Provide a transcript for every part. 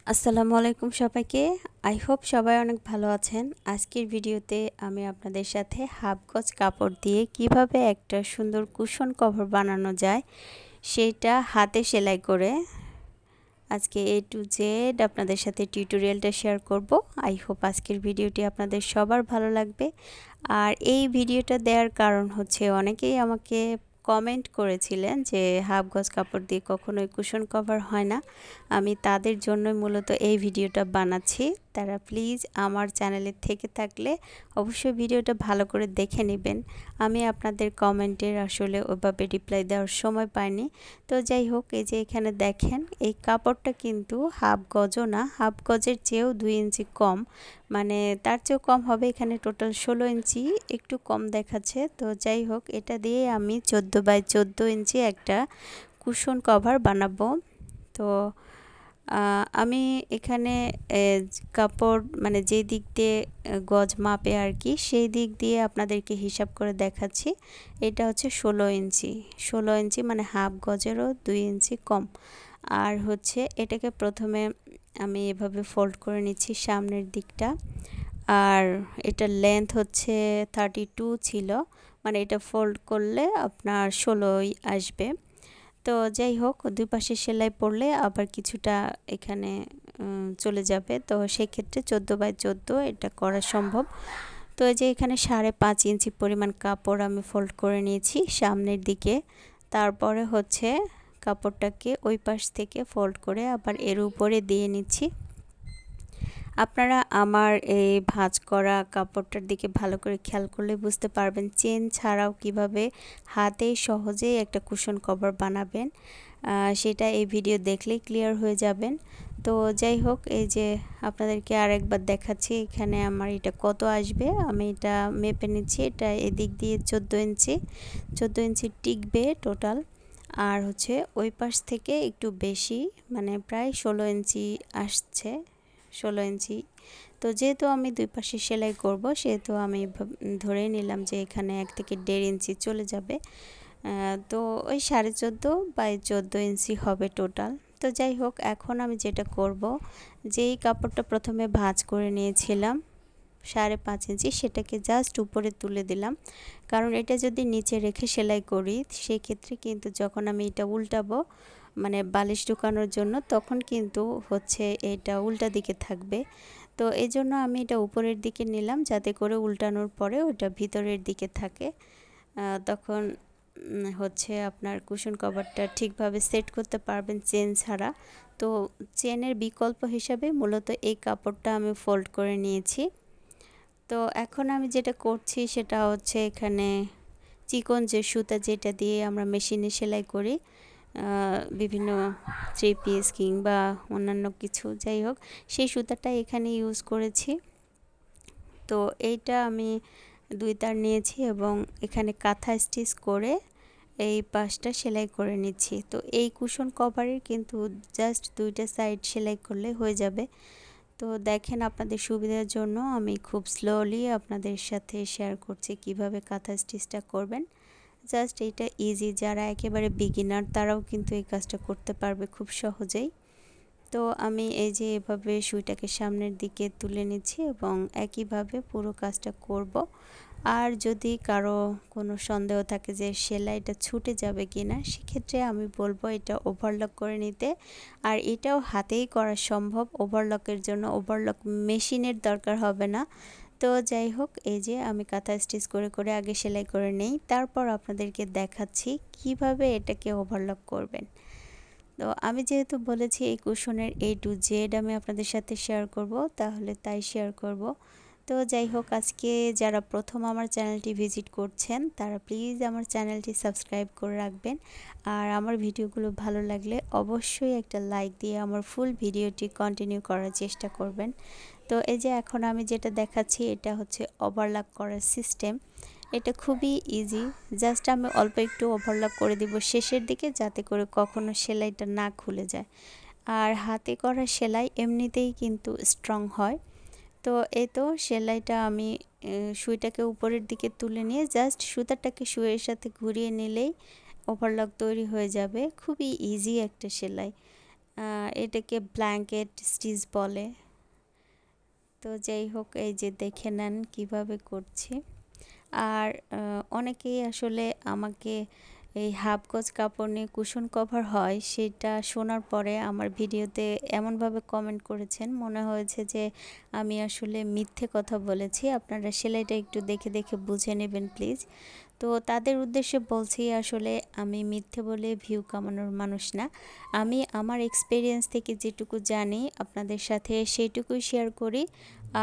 আসসালামু আলাইকুম সবাইকে। আই হোপ সবাই অনেক ভালো আছেন। আজকের ভিডিওতে আমি আপনাদের সাথে হাফ গজ কাপড় দিয়ে কিভাবে একটা সুন্দর কুশন কভার বানানো যায় সেটা হাতে সেলাই করে আজকে A to Z আপনাদের সাথে টিউটোরিয়ালটা শেয়ার করব। আই হোপ আজকের ভিডিওটি আপনাদের সবার ভালো লাগবে। আর এই ভিডিওটা দেওয়ার কারণ হচ্ছে অনেকেই আমাকে কমেন্ট করেছিলেন যে হাফ গজ কাপড় দিয়ে কখনোই কুশন কভার হয় না। আমি তাদের জন্য মূলত এই ভিডিওটা বানাচ্ছি। তারা প্লিজ আমার চ্যানেলে থেকে থাকলে অবশ্যই ভিডিওটা ভালো করে দেখে নেবেন। আমি আপনাদের কমেন্টের আসলে ওইভাবে রিপ্লাই দেওয়ার সময় পাইনি। তো যাই হোক, এই যে এখানে দেখেন এই কাপড়টা কিন্তু হাফ গজও না, হাফ গজের চেয়েও 2 ইঞ্চি কম, মানে তার চেয়েও কম হবে। এখানে টোটাল 16 ইঞ্চি, একটু কম দেখাচ্ছে। তো যাই হোক, এটা দিয়ে আমি 14 বাই 14 ইঞ্চি একটা কুশন কভার বানাবো। তো আমি এখানে কাপড় মানে যে দিক দিয়ে গজ মাপে আর কি, সেই দিক দিয়ে আপনাদেরকে হিসাব করে দেখাচ্ছি। এটা হচ্ছে 16 ইঞ্চি, 16 ইঞ্চি মানে হাফ গজেরও 2 ইঞ্চি কম। আর হচ্ছে এটাকে প্রথমে আমি এভাবে ফোল্ড করে নিচ্ছি সামনের দিকটা। আর এটার লেন্থ হচ্ছে 32 ছিল, মানে এটা ফোল্ড করলে আপনার 16ই আসবে। তো যাই হোক, দুই পাশে সেলাই পড়লে আবার কিছুটা এখানে চলে যাবে। তো সেক্ষেত্রে 14 বাই 14 এটা করা সম্ভব। তো এই যে এখানে 5.5 ইঞ্চি পরিমাণ কাপড় আমি ফোল্ড করে নিয়েছি সামনের দিকে। তারপরে হচ্ছে কাপড়টাকে ওই পাশ থেকে ফোল্ড করে আবার এর উপরে দিয়ে নিচ্ছি। আপনারা আমার এই ভাঁজ করা কাপড়টার দিকে ভালো করে খেয়াল করলে বুঝতে পারবেন চেন ছাড়াও কিভাবে হাতে সহজেই একটা কুশন কভার বানাবেন, সেটা এই ভিডিও দেখলেই ক্লিয়ার হয়ে যাবেন। তো যাই হোক, এই যে আপনাদেরকে আরেকবার দেখাচ্ছি এখানে আমার এটা কত আসবে। আমি এটা মেপে নিচ্ছি। এটা এদিক দিয়ে 14 ইঞ্চি টিকবে টোটাল। আর হচ্ছে ওই পাশ থেকে একটু বেশি, মানে প্রায় 16 ইঞ্চি আসছে, 16 ইঞ্চি। তো যেহেতু আমি দুই পাশে সেলাই করব, সেহেতু আমি ধরে নিলাম যে এখানে 1 থেকে 1.5 ইঞ্চি চলে যাবে। তো ওই 14.5 বাই 14 ইঞ্চি হবে টোটাল। তো যাই হোক, এখন আমি যেটা করব, যেই কাপড়টা প্রথমে ভাঁজ করে নিয়েছিলাম 5.5 ইঞ্চি, সেটাকে জাস্ট উপরে তুলে দিলাম। কারণ এটা যদি নিচে রেখে সেলাই করি, সেক্ষেত্রে কিন্তু যখন আমি এটা উল্টাবো, মানে বালিশ ঢুকানোর জন্য, তখন কিন্তু হচ্ছে এটা উল্টা দিকে থাকবে। তো এই জন্য আমি এটা উপরের দিকে নিলাম, যাতে করে উল্টানোর পরে ওটা ভিতরের দিকে থাকে। তখন হচ্ছে আপনার কুশন কভারটা ঠিকভাবে সেট করতে পারবেন চেন ছাড়া। তো চেনের বিকল্প হিসাবে মূলত এই কাপড়টা আমি ফোল্ড করে নিয়েছি। তো এখন আমি যেটা করছি সেটা হচ্ছে এখানে চিকন যে সুতা, যেটা দিয়ে আমরা মেশিনে সেলাই করি বিভিন্ন 3 পিস কিংবা অন্যান্য কিছু, যাই হোক, সেই সুতাটা এখানে ইউজ করেছি। তো এইটা আমি 2 তার নিয়েছি এবং এখানে কাঁথা স্টিচ করে এই পাশটা সেলাই করে নিচ্ছি। তো এই কুশন কভারের কিন্তু জাস্ট 2টা সাইড সেলাই করলে হয়ে যাবে। তো দেখেন, আপনাদের সুবিধার জন্য আমি খুব স্লোলি আপনাদের সাথে শেয়ার করছি কিভাবে কাঁথা স্টিচটা করবেন। জাস্ট এটা ইজি, যারা একেবারে বিগিনার তারাও কিন্তু এই কাজটা করতে পারবে খুব সহজেই। তো আমি এই যে এভাবে সুইটাকে সামনের দিকে তুলে নিচ্ছি এবং একইভাবে পুরো কাজটা করব। আর যদি কারো কোনো সন্দেহ থাকে যে সেলাইটা ছুটে যাবে কিনা, সেক্ষেত্রে আমি বলবো এটা ওভারলক করে নিতে। আর এটাও হাতেই করা সম্ভব। ওভারলকের জন্য ওভারলক মেশিনের দরকার হবে না। তো যাই হোক, এই যে আমি কাঁথা স্টিচ করে করে আগে সেলাই করে নেই, তারপর আপনাদেরকে দেখাচ্ছি কিভাবে এটাকে ওভারলক করবেন। তো আমি যেহেতু বলেছি এই কুশনের A to Z আমি আপনাদের সাথে শেয়ার করব, তাহলে তাই শেয়ার করব। তো যাই হোক, আজকে যারা প্রথম আমার চ্যানেলটি ভিজিট করছেন, তারা প্লিজ আমার চ্যানেলটি সাবস্ক্রাইব করে রাখবেন। আর আমার ভিডিওগুলো ভালো লাগলে অবশ্যই একটা লাইক দিয়ে আমার ফুল ভিডিওটি কন্টিনিউ করার চেষ্টা করবেন। তো এই যে এখন আমি যেটা দেখাচ্ছি, এটা হচ্ছে ওভারলক করার সিস্টেম। এটা খুবই ইজি। জাস্ট আমি অল্প একটু ওভারলক করে দিব শেষের দিকে, যাতে করে কখনো সেলাইটা না খুলে যায়। আর হাতে করা সেলাই এমনিতেই কিন্তু স্ট্রং হয়। তো এই তো সেলাইটা আমি সুইটাকে উপরের দিকে তুলে নিয়ে জাস্ট সুতাটাকে সুইয়ের সাথে ঘুরিয়ে নিলেই ওভারলক তৈরি হয়ে যাবে। খুবই ইজি একটা সেলাই। এটাকে ব্ল্যাঙ্কেট স্টিচ বলে। তো যাই হোক, এই যে দেখে নেন কিভাবে করছি। আর অনেকেই আসলে আমাকে এই হাফ গজ কাপড় নিয়ে কুশন কভার হয় সেটা শোনার পরে আমার ভিডিওতে এমনভাবে কমেন্ট করেছেন, মনে হয়েছে যে আমি আসলে মিথ্যে কথা বলেছি। আপনারা সেলাইটা একটু দেখে দেখে বুঝে নেবেন প্লিজ। তো তাদের উদ্দেশ্যে বলছি, আসলে আমি মিথ্যে বলে ভিউ কামানোর মানুষ না। আমি আমার এক্সপিরিয়েন্স থেকে যেটুকু জানি আপনাদের সাথে সেইটুকুই শেয়ার করি।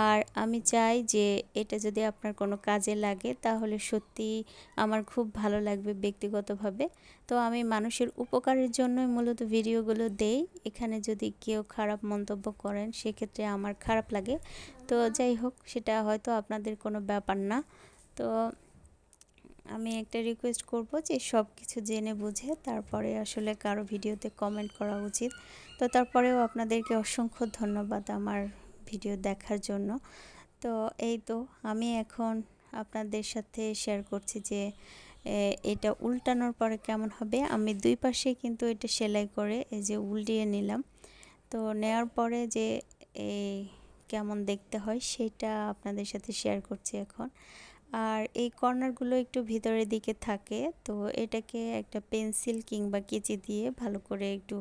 আর আমি চাই যে এটা যদি আপনার কোনো কাজে লাগে তাহলে সত্যি আমার খুব ভালো লাগবে ব্যক্তিগতভাবে। তো আমি মানুষের উপকারের জন্যই মূলত ভিডিওগুলো দেই। এখানে যদি কেউ খারাপ মন্তব্য করেন সেক্ষেত্রে আমার খারাপ লাগে। তো যাই হোক, সেটা হয়তো আপনাদের কোনো ব্যাপার না। তো আমি একটা রিকোয়েস্ট করব যে সব কিছু জেনে বুঝে তারপরে আসলে কারো ভিডিওতে কমেন্ট করা উচিত। তো তারপরেও আপনাদেরকে অসংখ্য ধন্যবাদ আমার ভিডিও দেখার জন্য। তো এই তো আমি এখন আপনাদের সাথে শেয়ার করছি যে এটা উল্টানোর পরে কেমন হবে। আমি দুই পাশে কিন্তু এটা সেলাই করে এই যে উল্টিয়ে নিলাম। তো নেওয়ার পরে যে এই কেমন দেখতে হয় সেটা আপনাদের সাথে শেয়ার করছি এখন। আর এই কর্নারগুলো একটু ভিতরের দিকে থাকে, তো এটাকে একটা পেন্সিল কিংবা কেচি দিয়ে ভালো করে একটু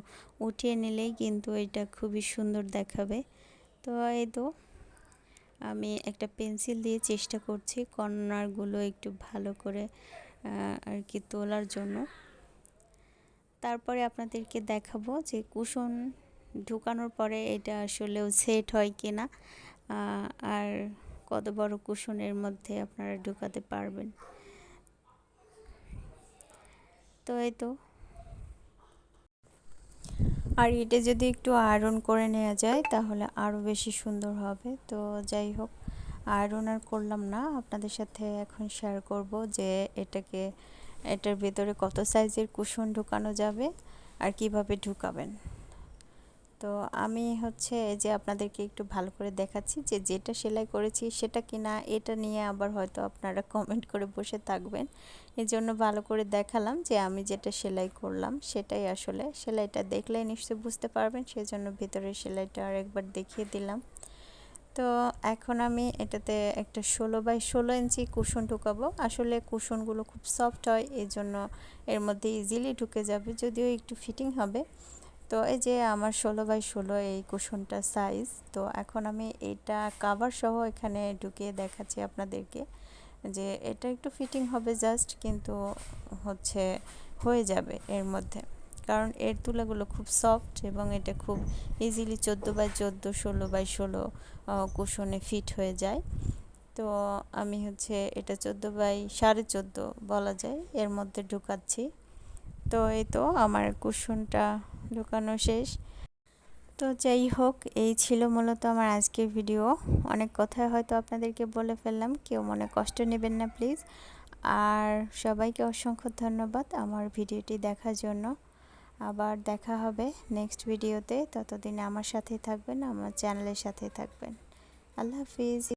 উঠিয়ে নিলেই কিন্তু এটা খুবই সুন্দর দেখাবে। তো এই তো আমি একটা পেন্সিল দিয়ে চেষ্টা করছি কর্নারগুলো একটু ভালো করে আর কি তোলার জন্য। তারপরে আপনাদেরকে দেখাবো যে কুশন ঢুকানোর পরে এটা আসলেও সেট হয় কিনা, আর কত বড় কুশনের মধ্যে আপনারা ঢুকাতে পারবেন। তো এই তো, আর এটা যদি একটু আয়রন করে নেওয়া যায় তাহলে আরও বেশি সুন্দর হবে। তো যাই হোক, আয়রন আর করলাম না, আপনাদের সাথে এখন শেয়ার করব যে এটার ভেতরে কত সাইজের কুশন ঢুকানো যাবে আর কিভাবে ঢুকাবেন। তো আমি হচ্ছে যে আপনাদেরকে একটু ভালো করে দেখাচ্ছি যে যেটা সেলাই করেছি সেটা কিনা, এটা নিয়ে আবার হয়তো আপনারা কমেন্ট করে বসে থাকবেন। এজন্য ভালো করে দেখালাম যে আমি যেটা সেলাই করলাম সেটাই আসলে। সেলাইটা দেখলেই নিশ্চয়ই বুঝতে পারবেন, সেজন্য ভিতরের সেলাইটা আর একবার দেখিয়ে দিলাম। তো এখন আমি এটাতে একটা 16x16 ইঞ্চি কুশন ঢুকাবো। আসলে কুশনগুলো খুব সফট হয়, এই জন্য এর মধ্যে ইজিলি ঢুকে যাবে, যদিও একটু ফিটিং হবে। তো এই যে আমার 16x16 এই কুশনটা সাইজ। তো এখন আমি এটা কাভার সহ এখানে ঢুকিয়ে দেখাচ্ছি আপনাদেরকে যে এটা একটু ফিটিং হবে জাস্ট, কিন্তু হচ্ছে হয়ে যাবে এর মধ্যে, কারণ এর তুলাগুলো খুব সফট এবং এটা খুব ইজিলি 14x14 16x16 কুশনে ফিট হয়ে যায়। তো আমি হচ্ছে এটা 14x14.5 বলা যায় এর মধ্যে ঢুকাচ্ছি। তো এই তো আমার কুশনটা ঢুকানো শেষ। তো যাই হোক, এই ছিল মূলত আমার আজকের ভিডিও। অনেক কথা হয়তো আপনাদেরকে বলে ফেললাম, কেউ মনে কষ্ট নেবেন না প্লিজ। আর সবাইকে অসংখ্য ধন্যবাদ আমার ভিডিওটি দেখার জন্য। আবার দেখা হবে নেক্সট ভিডিওতে, ততদিন আমার সাথেই থাকবেন, আমার চ্যানেলের সাথেই থাকবেন। আল্লাহ হাফিজ।